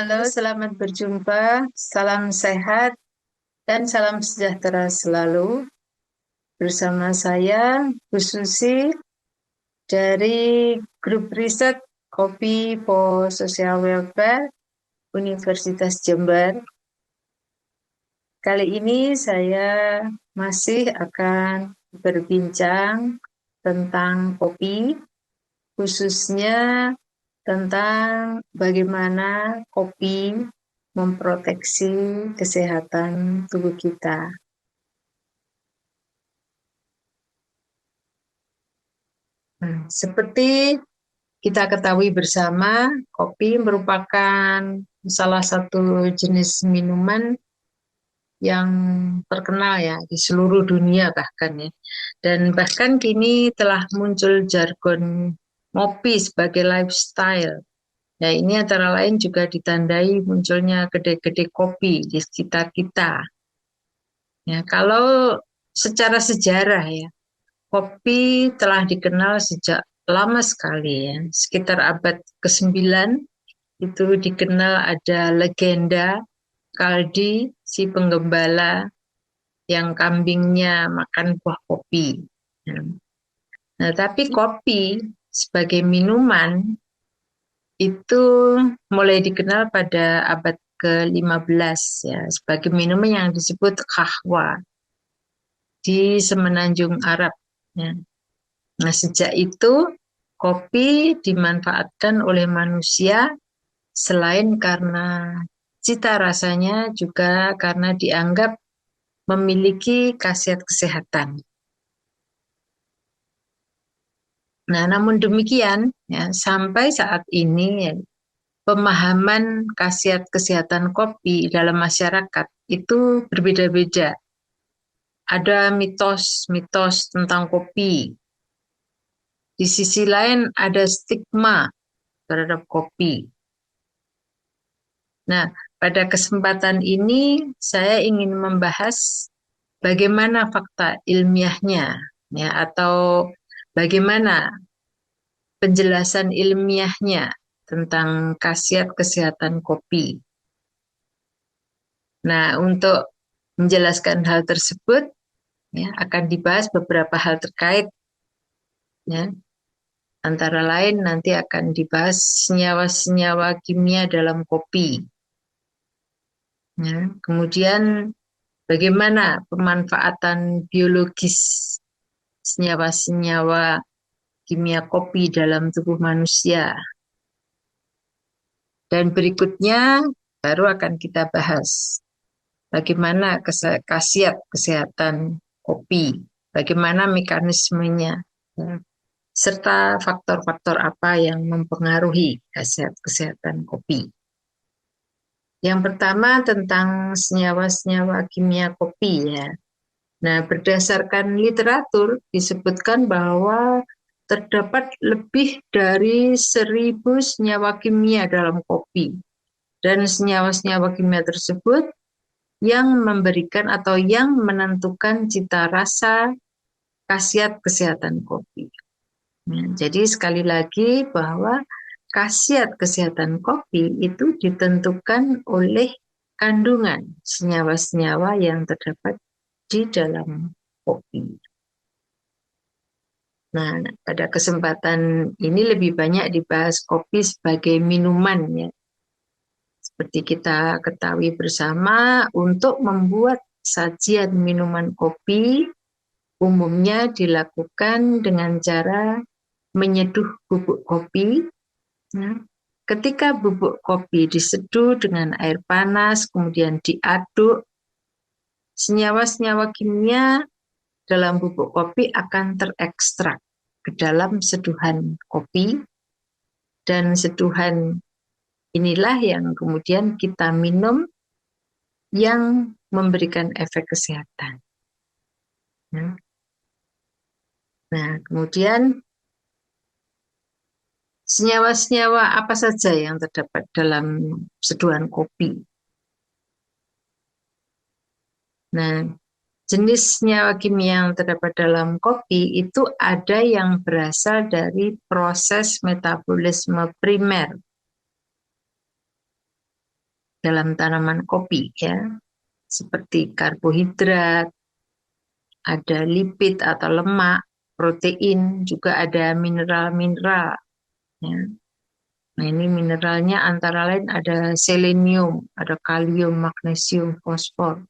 Halo, selamat berjumpa. Salam sehat dan salam sejahtera selalu. Bersama saya, Bu Susi, dari Grup Riset Kopi for Social Welfare Universitas Jember. Kali ini saya masih akan berbincang tentang kopi, khususnya tentang bagaimana kopi memproteksi kesehatan tubuh kita. Seperti kita ketahui bersama, kopi merupakan salah satu jenis minuman yang terkenal ya di seluruh dunia bahkan ya. Dan bahkan kini telah muncul jargon ngopi sebagai lifestyle. Nah, ini antara lain juga ditandai munculnya kedai-kedai kopi di sekitar kita. Ya, kalau secara sejarah ya, kopi telah dikenal sejak lama sekali ya, sekitar abad ke-9 itu dikenal ada legenda Kaldi, si penggembala yang kambingnya makan buah kopi. Nah, tapi kopi sebagai minuman itu mulai dikenal pada abad ke-15 ya, sebagai minuman yang disebut kahwa di semenanjung Arab. Ya. Nah, sejak itu kopi dimanfaatkan oleh manusia selain karena cita rasanya juga karena dianggap memiliki khasiat kesehatan. Nah, namun demikian ya, sampai saat ini ya, pemahaman khasiat kesehatan kopi dalam masyarakat itu berbeda-beda. Ada mitos-mitos tentang kopi. Di sisi lain ada stigma terhadap kopi. Nah, pada kesempatan ini saya ingin membahas bagaimana fakta ilmiahnya ya, atau bagaimana penjelasan ilmiahnya tentang khasiat kesehatan kopi. Nah, untuk menjelaskan hal tersebut ya, akan dibahas beberapa hal terkait ya. Antara lain nanti akan dibahas senyawa-senyawa kimia dalam kopi. Ya. Kemudian bagaimana pemanfaatan biologis senyawa-senyawa kimia kopi dalam tubuh manusia. Dan berikutnya baru akan kita bahas bagaimana khasiat kesehatan kopi, bagaimana mekanismenya, ya, serta faktor-faktor apa yang mempengaruhi khasiat kesehatan kopi. Yang pertama tentang senyawa-senyawa kimia kopi ya. Nah, berdasarkan literatur disebutkan bahwa terdapat lebih dari 1.000 senyawa kimia dalam kopi. Dan senyawa-senyawa kimia tersebut yang memberikan atau yang menentukan cita rasa khasiat kesehatan kopi. Nah, jadi sekali lagi bahwa khasiat kesehatan kopi itu ditentukan oleh kandungan senyawa-senyawa yang terdapat di dalam kopi. Nah, pada kesempatan ini lebih banyak dibahas kopi sebagai minuman ya. Seperti kita ketahui bersama, untuk membuat sajian minuman kopi umumnya dilakukan dengan cara menyeduh bubuk kopi. Ya. Ketika bubuk kopi diseduh dengan air panas, kemudian diaduk, senyawa-senyawa kimia dalam bubuk kopi akan terekstrak ke dalam seduhan kopi, dan seduhan inilah yang kemudian kita minum yang memberikan efek kesehatan. Nah, kemudian senyawa-senyawa apa saja yang terdapat dalam seduhan kopi? Nah, jenis senyawa kimia yang terdapat dalam kopi itu ada yang berasal dari proses metabolisme primer. dalam tanaman kopi ya, seperti karbohidrat, ada lipid atau lemak, protein, juga ada mineral-mineral ya. Nah, ini mineralnya antara lain ada selenium, ada kalium, magnesium, fosfor,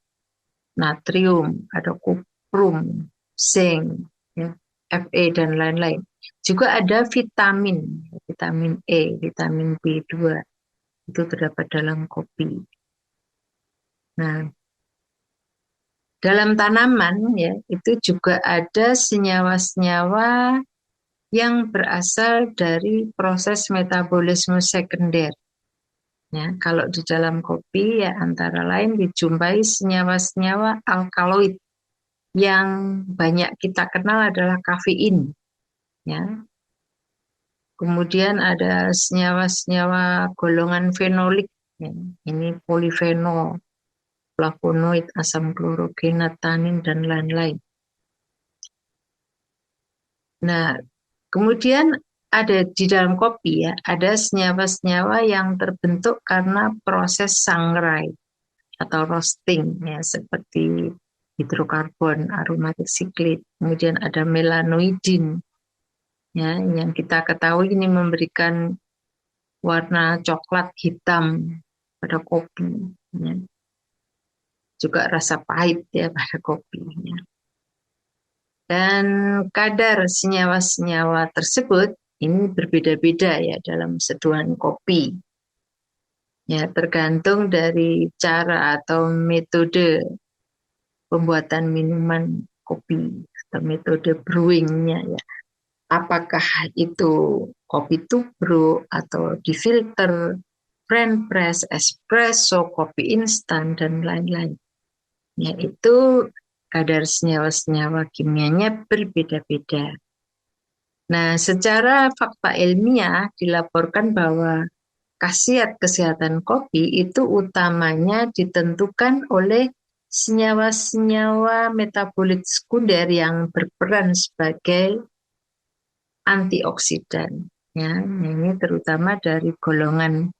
natrium, ada kuprum, zinc, ya, Fe dan lain-lain. Juga ada vitamin, vitamin E, vitamin B2 itu terdapat dalam kopi. Nah, dalam tanaman ya itu juga ada senyawa-senyawa yang berasal dari proses metabolisme sekunder. Ya, kalau di dalam kopi ya antara lain dijumpai senyawa-senyawa alkaloid yang banyak kita kenal adalah kafein. Ya. Kemudian ada senyawa-senyawa golongan fenolik. Ya. Ini polifenol, flavonoid, asam klorogenat, tanin dan lain-lain. Nah, kemudian ada di dalam kopi ya, ada senyawa-senyawa yang terbentuk karena proses sangrai atau roasting ya, seperti hidrokarbon, aromatik siklik. Kemudian ada melanoidin ya, yang kita ketahui ini memberikan warna coklat hitam pada kopi ya. Juga rasa pahit ya pada kopi ya. Dan kadar senyawa-senyawa tersebut ini berbeda-beda ya dalam seduhan kopi. Ya, tergantung dari cara atau metode pembuatan minuman kopi atau metode brewingnya ya. Apakah itu kopi tubruk atau difilter, French press, espresso, kopi instan dan lain-lain. Yaitu kadar senyawa-senyawa kimianya berbeda-beda. Nah, secara fakta ilmiah dilaporkan bahwa khasiat kesehatan kopi itu utamanya ditentukan oleh senyawa-senyawa metabolit sekunder yang berperan sebagai antioksidan. Ya, ini terutama dari golongan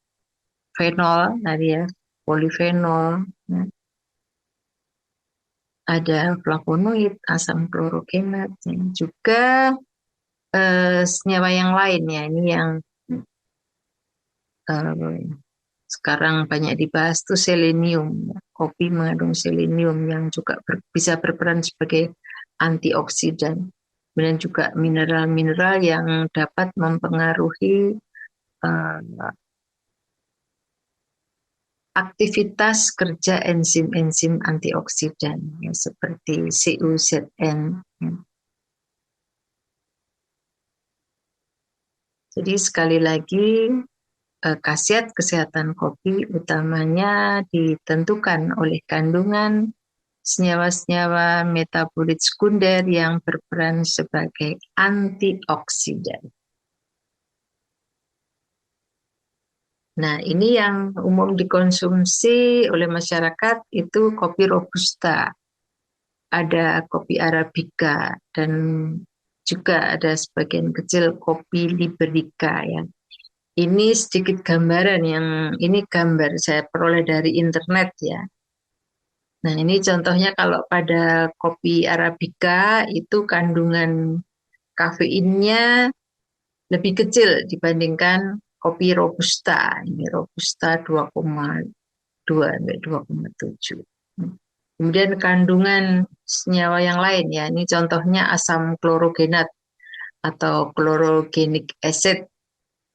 fenol, tadi ya, polifenol, ya. Ada flavonoid, asam klorogenat, ya. Juga senyawa yang lain ya, ini yang sekarang banyak dibahas tuh selenium. Kopi mengandung selenium yang juga bisa berperan sebagai antioksidan. Kemudian juga mineral-mineral yang dapat mempengaruhi aktivitas kerja enzim-enzim antioksidan ya, seperti CuZN. Ya. Jadi sekali lagi khasiat kesehatan kopi utamanya ditentukan oleh kandungan senyawa-senyawa metabolit sekunder yang berperan sebagai antioksidan. Nah, ini yang umum dikonsumsi oleh masyarakat itu kopi Robusta, ada kopi Arabica, dan juga ada sebagian kecil kopi Liberica ya. Ini sedikit gambaran yang ini gambar saya peroleh dari internet ya. Nah, ini contohnya kalau pada kopi Arabica itu kandungan kafeinnya lebih kecil dibandingkan kopi Robusta. Ini Robusta 2,2 sampai 2,7. Kemudian kandungan senyawa yang lain ya, ini contohnya asam klorogenat atau chlorogenic acid.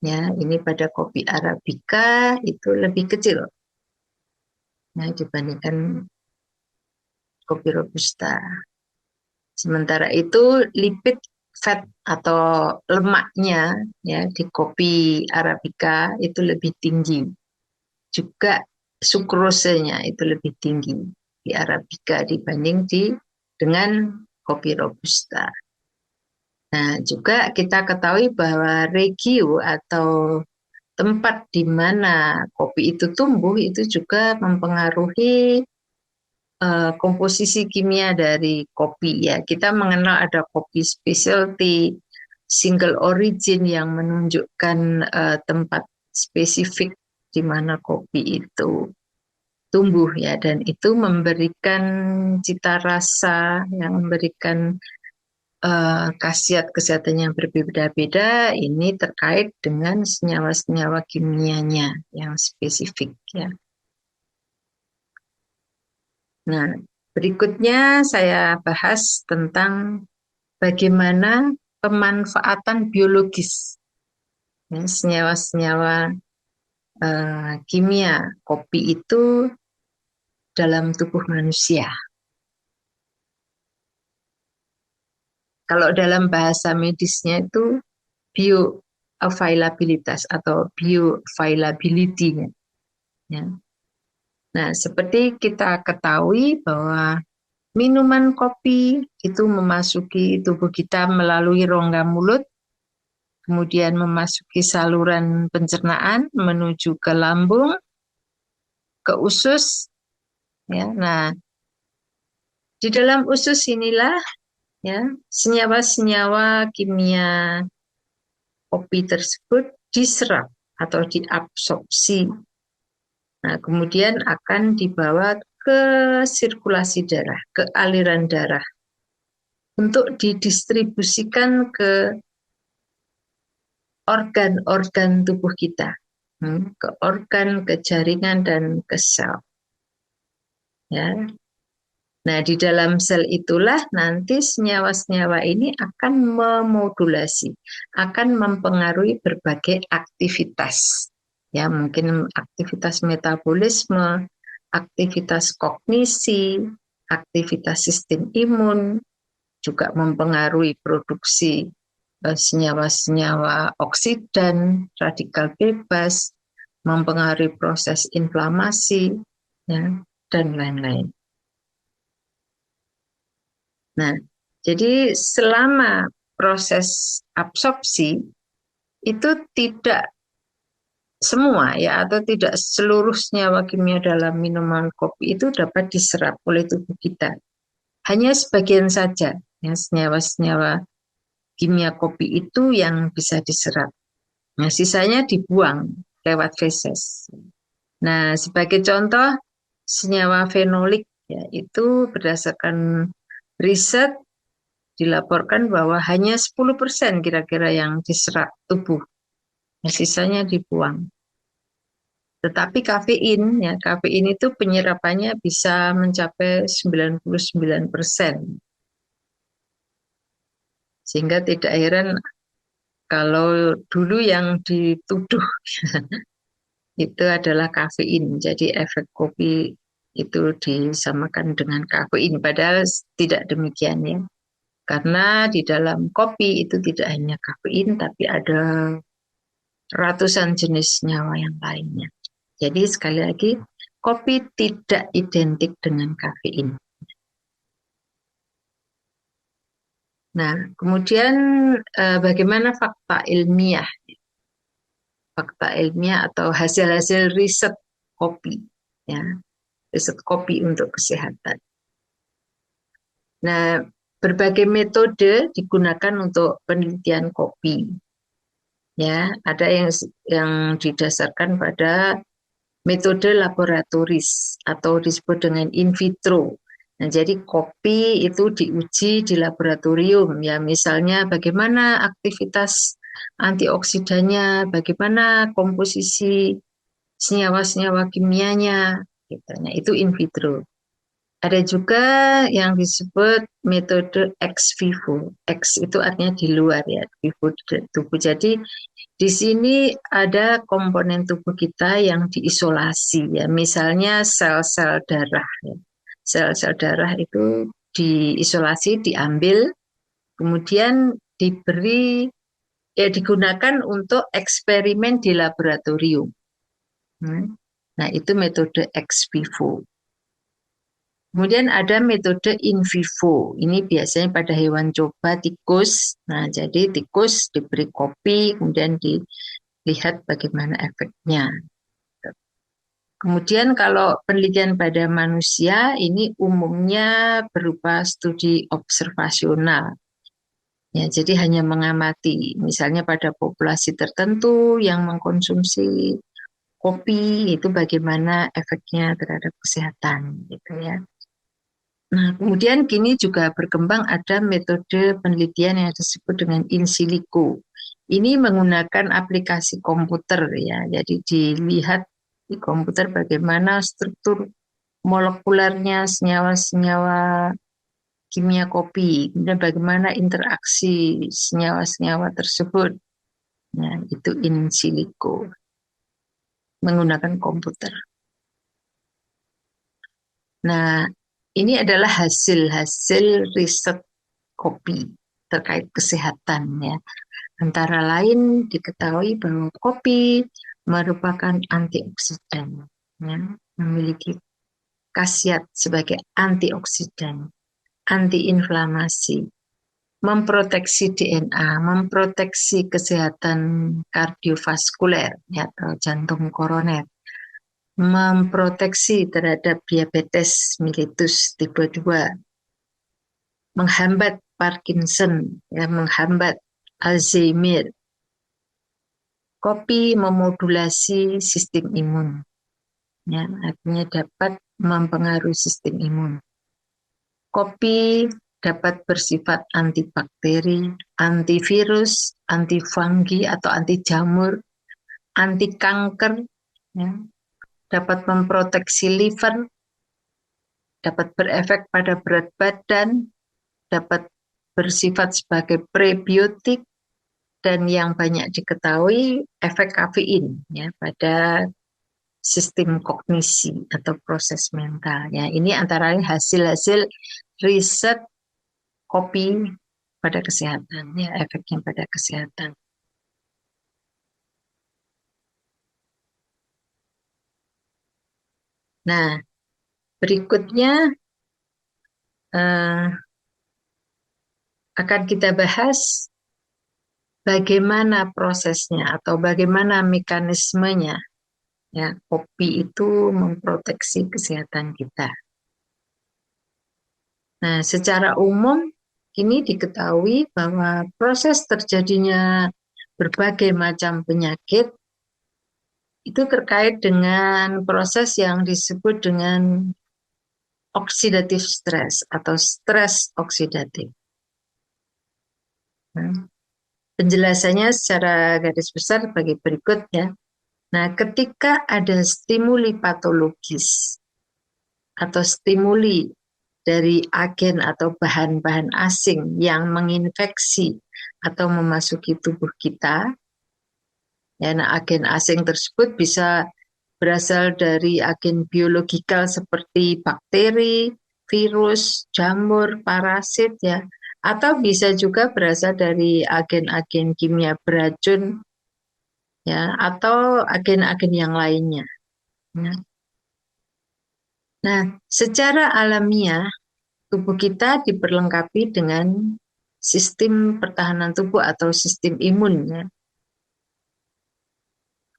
Ya, ini pada kopi Arabica itu lebih kecil. Nah, dibandingkan kopi Robusta. Sementara itu lipid fat atau lemaknya ya di kopi Arabica itu lebih tinggi. Juga sukrosenya itu lebih tinggi di Arabica dibanding dengan kopi Robusta. Nah, juga kita ketahui bahwa regio atau tempat di mana kopi itu tumbuh itu juga mempengaruhi komposisi kimia dari kopi ya. Kita mengenal ada kopi specialty, single origin yang menunjukkan tempat spesifik di mana kopi itu tumbuh ya, dan itu memberikan cita rasa, yang memberikan khasiat kesehatan yang berbeda-beda. Ini terkait dengan senyawa-senyawa kimianya yang spesifik ya. Nah, berikutnya saya bahas tentang bagaimana pemanfaatan biologis ya, senyawa-senyawa kimia kopi itu dalam tubuh manusia. Kalau dalam bahasa medisnya itu bioavailabilitas atau bioavailability. Ya. Nah, seperti kita ketahui bahwa minuman kopi itu memasuki tubuh kita melalui rongga mulut, kemudian memasuki saluran pencernaan menuju ke lambung, ke usus. Ya. Nah, di dalam usus inilah ya senyawa-senyawa kimia kopi tersebut diserap atau diabsorpsi. Nah, kemudian akan dibawa ke sirkulasi darah, ke aliran darah untuk didistribusikan ke organ-organ tubuh kita, ke organ, ke jaringan, dan ke sel. Ya. Nah, di dalam sel itulah nanti senyawa-senyawa ini akan memodulasi, akan mempengaruhi berbagai aktivitas. Ya, mungkin aktivitas metabolisme, aktivitas kognisi, aktivitas sistem imun, juga mempengaruhi produksi senyawa-senyawa oksidan, radikal bebas, mempengaruhi proses inflamasi, ya, dan lain-lain. Nah, jadi selama proses absorpsi itu tidak semua ya, atau tidak seluruh senyawa kimia dalam minuman kopi itu dapat diserap oleh tubuh kita. Hanya sebagian saja ya senyawa-senyawa kimia kopi itu yang bisa diserap. Nah, sisanya dibuang lewat feses. Nah, sebagai contoh senyawa fenolik ya, itu berdasarkan riset dilaporkan bahwa hanya 10% kira-kira yang diserap tubuh. Nah, sisanya dibuang. Tetapi kafein, ya, kafein itu penyerapannya bisa mencapai 99%. Sehingga tidak heran kalau dulu yang dituduh itu adalah kafein. Jadi efek kopi itu disamakan dengan kafein. Padahal tidak demikian ya. Karena di dalam kopi itu tidak hanya kafein, tapi ada ratusan jenis senyawa yang lainnya. Jadi sekali lagi, kopi tidak identik dengan kafein. Nah, kemudian bagaimana fakta ilmiah? Fakta ilmiah atau hasil-hasil riset kopi, ya, riset kopi untuk kesehatan. Nah, berbagai metode digunakan untuk penelitian kopi. Ya, ada yang didasarkan pada metode laboratoris atau disebut dengan in vitro. Nah, jadi kopi itu diuji di laboratorium ya, misalnya bagaimana aktivitas antioksidannya, bagaimana komposisi senyawa-senyawa kimianya, gitu. Nah, itu in vitro. Ada juga yang disebut metode ex vivo. Ex itu artinya di luar ya, vivo tubuh. Jadi di sini ada komponen tubuh kita yang diisolasi ya, misalnya sel-sel darah. Ya. Sel-sel darah itu diisolasi, diambil, kemudian digunakan untuk eksperimen di laboratorium. Nah, itu metode ex vivo. Kemudian ada metode in vivo. Ini biasanya pada hewan coba tikus. Nah, jadi tikus diberi kopi, kemudian dilihat bagaimana efeknya. Kemudian kalau penelitian pada manusia, ini umumnya berupa studi observasional. Ya, jadi hanya mengamati, misalnya pada populasi tertentu yang mengkonsumsi kopi itu bagaimana efeknya terhadap kesehatan gitu ya. Nah, kemudian kini juga berkembang ada metode penelitian yang disebut dengan in silico. Ini menggunakan aplikasi komputer ya. Jadi dilihat di komputer bagaimana struktur molekulernya senyawa-senyawa kimia kopi, kemudian bagaimana interaksi senyawa-senyawa tersebut. Nah, itu in silico menggunakan komputer. Nah, ini adalah hasil-hasil riset kopi terkait kesehatan ya. Antara lain diketahui bahwa kopi merupakan antioksidan, ya, memiliki khasiat sebagai antioksidan, antiinflamasi, memproteksi DNA, memproteksi kesehatan kardiovaskuler ya, atau jantung koroner, memproteksi terhadap diabetes mellitus tipe 2, menghambat Parkinson, ya, menghambat Alzheimer. Kopi memodulasi sistem imun, ya, artinya dapat mempengaruhi sistem imun. Kopi dapat bersifat antibakteri, antivirus, antifungi atau anti jamur, anti kanker, ya, dapat memproteksi liver, dapat berefek pada berat badan, dapat bersifat sebagai prebiotik, dan yang banyak diketahui efek kafein ya pada sistem kognisi atau proses mental ya. Ini antara lain hasil-hasil riset kopi pada kesehatan ya, efeknya pada kesehatan. Nah, berikutnya akan kita bahas bagaimana prosesnya atau bagaimana mekanismenya ya, kopi itu memproteksi kesehatan kita. Nah, secara umum ini diketahui bahwa proses terjadinya berbagai macam penyakit itu terkait dengan proses yang disebut dengan oxidative stress atau stres oksidatif. Nah, penjelasannya secara garis besar bagi berikut ya. Nah, ketika ada stimuli patologis atau stimuli dari agen atau bahan-bahan asing yang menginfeksi atau memasuki tubuh kita, ya, nah, agen asing tersebut bisa berasal dari agen biologikal seperti bakteri, virus, jamur, parasit ya, atau bisa juga berasal dari agen-agen kimia beracun ya, atau agen-agen yang lainnya. Ya. Nah, secara alamiah tubuh kita diperlengkapi dengan sistem pertahanan tubuh atau sistem imun ya,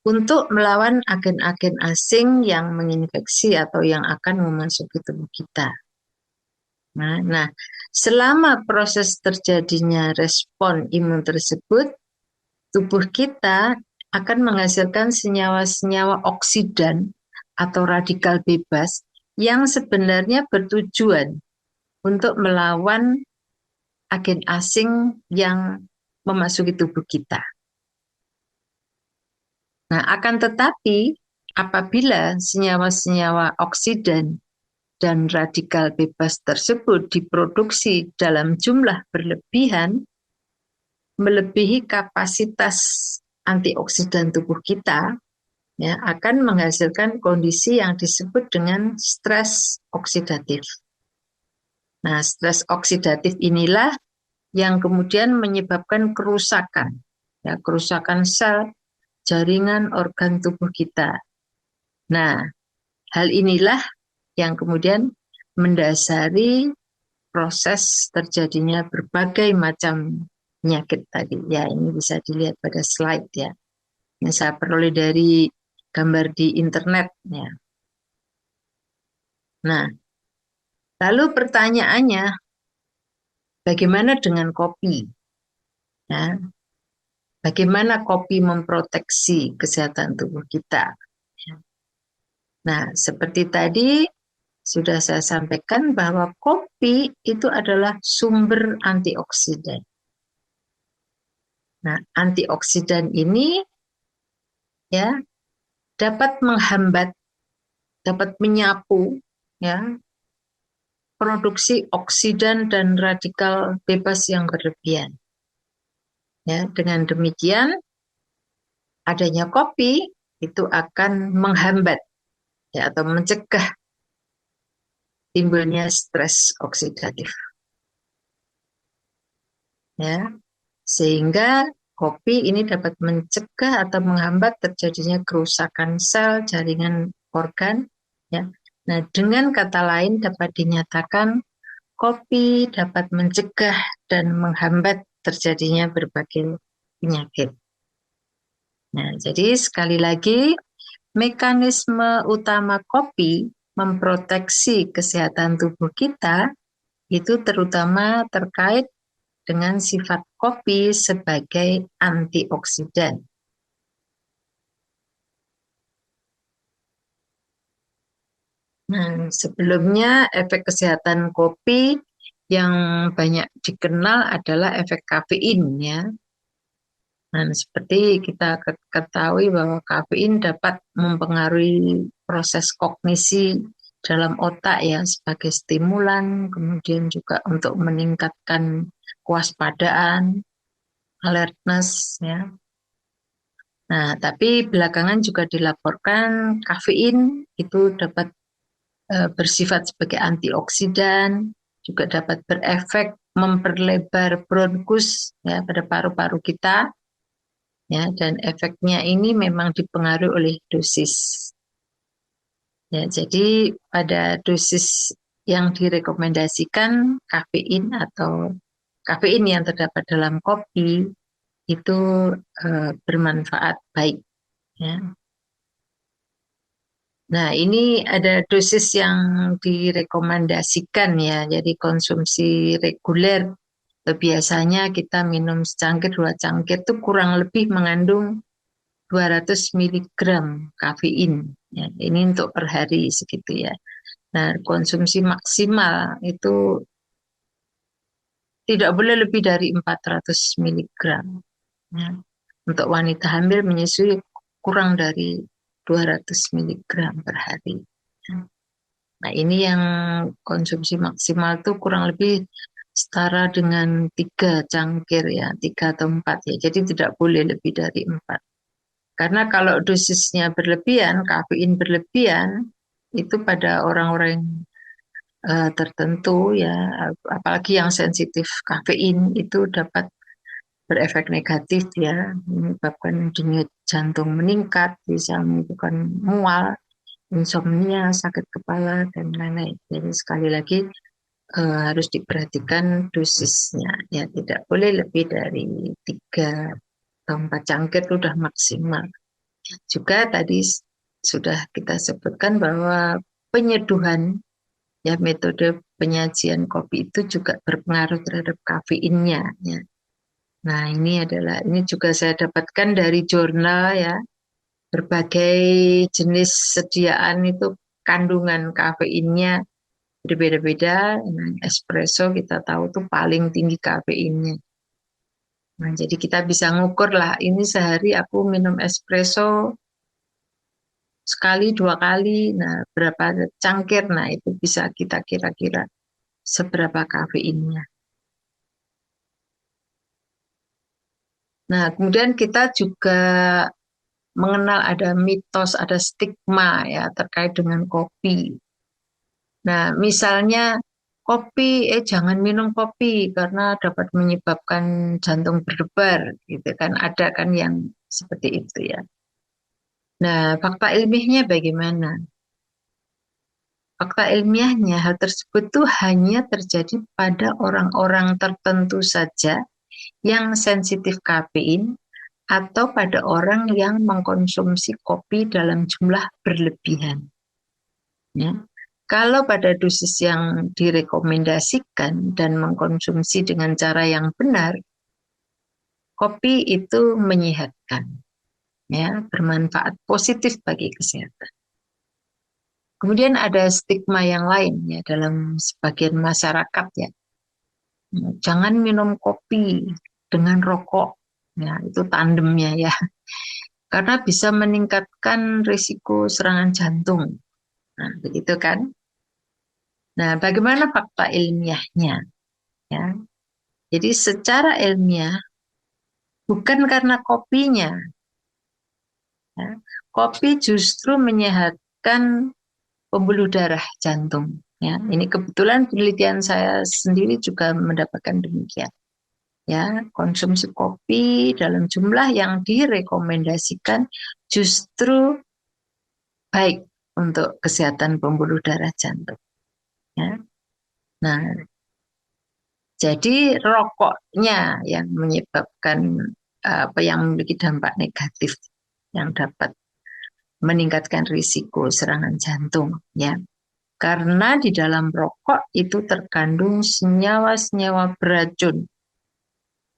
untuk melawan agen-agen asing yang menginfeksi atau yang akan memasuki tubuh kita. Nah, selama proses terjadinya respon imun tersebut, tubuh kita akan menghasilkan senyawa-senyawa oksidan atau radikal bebas yang sebenarnya bertujuan untuk melawan agen asing yang memasuki tubuh kita. Nah, akan tetapi apabila senyawa-senyawa oksidan dan radikal bebas tersebut diproduksi dalam jumlah berlebihan, melebihi kapasitas antioksidan tubuh kita, ya, akan menghasilkan kondisi yang disebut dengan stres oksidatif. Nah, stres oksidatif inilah yang kemudian menyebabkan kerusakan, ya, kerusakan sel, jaringan organ tubuh kita. Nah, hal inilah yang kemudian mendasari proses terjadinya berbagai macam penyakit tadi. Ya, ini bisa dilihat pada slide ya. Ini saya peroleh dari gambar di internet ya. Nah, lalu pertanyaannya, bagaimana dengan kopi? Ya, bagaimana kopi memproteksi kesehatan tubuh kita? Nah, seperti tadi sudah saya sampaikan bahwa kopi itu adalah sumber antioksidan. Nah, antioksidan ini ya dapat menghambat, dapat menyapu ya produksi oksidan dan radikal bebas yang berlebihan. Ya, dengan demikian adanya kopi itu akan menghambat ya atau mencegah timbulnya stres oksidatif. Ya, sehingga kopi ini dapat mencegah atau menghambat terjadinya kerusakan sel jaringan organ. Ya. Nah, dengan kata lain dapat dinyatakan kopi dapat mencegah dan menghambat terjadinya berbagai penyakit. Nah, jadi sekali lagi mekanisme utama kopi memproteksi kesehatan tubuh kita itu terutama terkait dengan sifat kopi sebagai antioksidan. Nah, sebelumnya efek kesehatan kopi yang banyak dikenal adalah efek kafein ya. Nah, seperti kita ketahui bahwa kafein dapat mempengaruhi proses kognisi dalam otak ya sebagai stimulan, kemudian juga untuk meningkatkan kewaspadaan, alertness ya. Nah, tapi belakangan juga dilaporkan kafein itu dapat bersifat sebagai antioksidan, juga dapat berefek memperlebar bronkus ya pada paru-paru kita ya, dan efeknya ini memang dipengaruhi oleh dosis. Ya, jadi pada dosis yang direkomendasikan kafein yang terdapat dalam kopi itu bermanfaat baik ya. Nah, ini ada dosis yang direkomendasikan ya. Jadi konsumsi reguler biasanya kita minum secangkir, 2 cangkir itu kurang lebih mengandung 200 miligram kafein. Ya, ini untuk per hari segitu ya. Nah, konsumsi maksimal itu tidak boleh lebih dari 400 miligram. Ya. Untuk wanita hamil menyusui kurang dari 200 miligram per hari. Nah, ini yang konsumsi maksimal tuh kurang lebih setara dengan 3 cangkir ya, 3 atau 4 ya. Jadi tidak boleh lebih dari 4. Karena kalau dosisnya berlebihan, kafein berlebihan, itu pada orang-orang tertentu ya, apalagi yang sensitif kafein itu dapat berefek negatif ya, menyebabkan denyut jantung meningkat, bisa menyebabkan mual, insomnia, sakit kepala, dan lain-lain. Jadi sekali lagi harus diperhatikan dosisnya. Ya, tidak boleh lebih dari 3 atau 4 cangkir itu sudah maksimal. Juga tadi sudah kita sebutkan bahwa penyeduhan, ya metode penyajian kopi itu juga berpengaruh terhadap kafeinnya. Ya. Nah ini juga saya dapatkan dari jurnal ya, berbagai jenis sediaan itu kandungan kafeinnya berbeda-beda. Nah, espresso kita tahu tuh paling tinggi kafeinnya. Nah, jadi kita bisa ngukur lah, ini sehari aku minum espresso sekali, 2 kali, nah berapa cangkir, nah itu bisa kita kira-kira seberapa kafeinnya. Nah, kemudian kita juga mengenal ada mitos, ada stigma ya terkait dengan kopi. Nah, misalnya kopi, jangan minum kopi karena dapat menyebabkan jantung berdebar, gitu kan? Ada kan yang seperti itu ya. Nah, fakta ilmiahnya bagaimana? Fakta ilmiahnya hal tersebut tuh hanya terjadi pada orang-orang tertentu saja yang sensitif kafein atau pada orang yang mengkonsumsi kopi dalam jumlah berlebihan. Ya. Kalau pada dosis yang direkomendasikan dan mengkonsumsi dengan cara yang benar, kopi itu menyehatkan, ya, bermanfaat positif bagi kesehatan. Kemudian ada stigma yang lain ya dalam sebagian masyarakat ya. Jangan minum kopi dengan rokok. Ya, itu tandemnya ya. Karena bisa meningkatkan risiko serangan jantung. Nah, begitu kan? Nah, bagaimana fakta ilmiahnya? Ya. Jadi secara ilmiah bukan karena kopinya, ya. Kopi justru menyehatkan pembuluh darah jantung. Ya, ini kebetulan penelitian saya sendiri juga mendapatkan demikian. Ya, konsumsi kopi dalam jumlah yang direkomendasikan justru baik untuk kesehatan pembuluh darah jantung. Ya. Nah, jadi rokoknya yang menyebabkan apa yang memiliki dampak negatif yang dapat meningkatkan risiko serangan jantung. Ya, karena di dalam rokok itu terkandung senyawa-senyawa beracun.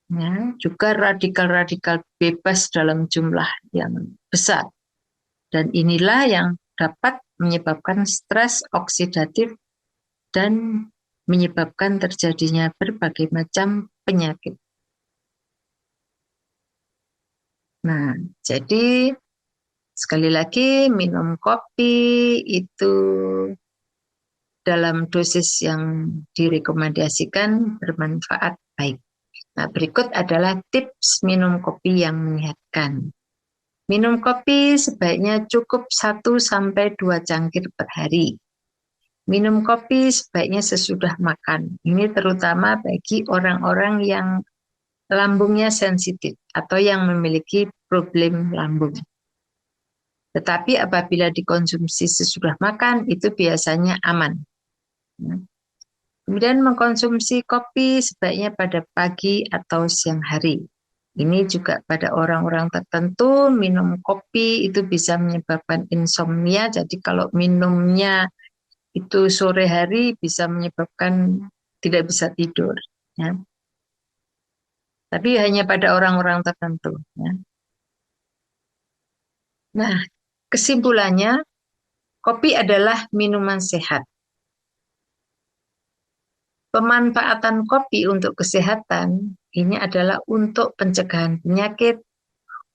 Ya, juga radikal-radikal bebas dalam jumlah yang besar. Dan inilah yang dapat menyebabkan stres oksidatif dan menyebabkan terjadinya berbagai macam penyakit. Nah, jadi sekali lagi minum kopi itu dalam dosis yang direkomendasikan bermanfaat baik. Nah, berikut adalah tips minum kopi yang menyehatkan. Minum kopi sebaiknya cukup 1-2 cangkir per hari. Minum kopi sebaiknya sesudah makan. Ini terutama bagi orang-orang yang lambungnya sensitif atau yang memiliki problem lambung. Tetapi apabila dikonsumsi sesudah makan, itu biasanya aman. Kemudian mengkonsumsi kopi sebaiknya pada pagi atau siang hari. Ini juga pada orang-orang tertentu minum kopi itu bisa menyebabkan insomnia. Jadi kalau minumnya itu sore hari bisa menyebabkan tidak bisa tidur. Ya. Tapi hanya pada orang-orang tertentu. Ya. Nah, kesimpulannya, kopi adalah minuman sehat. Pemanfaatan kopi untuk kesehatan ini adalah untuk pencegahan penyakit,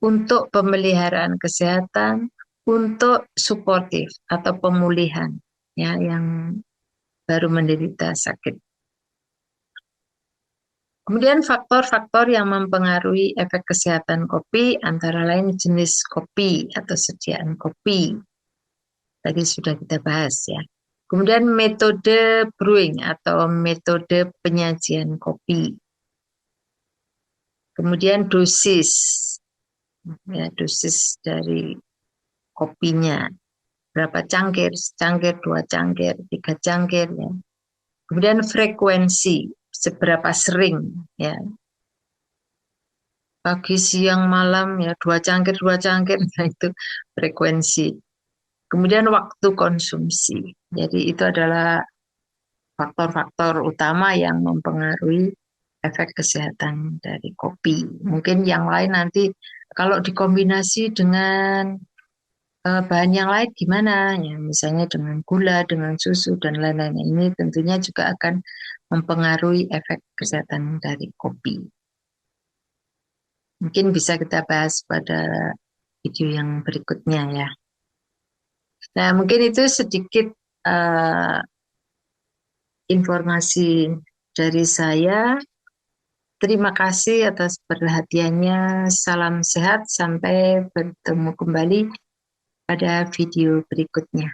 untuk pemeliharaan kesehatan, untuk suportif atau pemulihan ya yang baru menderita sakit. Kemudian faktor-faktor yang mempengaruhi efek kesehatan kopi antara lain jenis kopi atau sediaan kopi. Tadi sudah kita bahas ya. Kemudian metode brewing atau metode penyajian kopi. Kemudian dosis, ya, dosis dari kopinya. Berapa cangkir, secangkir, 2 cangkir, 3 cangkir. Ya. Kemudian frekuensi, seberapa sering. Ya. Pagi, siang, malam, ya 2 cangkir, 2 cangkir, nah itu frekuensi. Kemudian waktu konsumsi. Jadi itu adalah faktor-faktor utama yang mempengaruhi efek kesehatan dari kopi. Mungkin yang lain nanti kalau dikombinasi dengan bahan yang lain gimana? Ya, misalnya dengan gula, dengan susu, dan lain-lain. Ini tentunya juga akan mempengaruhi efek kesehatan dari kopi. Mungkin bisa kita bahas pada video yang berikutnya ya. Nah, mungkin itu sedikit informasi dari saya. Terima kasih atas perhatiannya. Salam sehat, sampai bertemu kembali pada video berikutnya.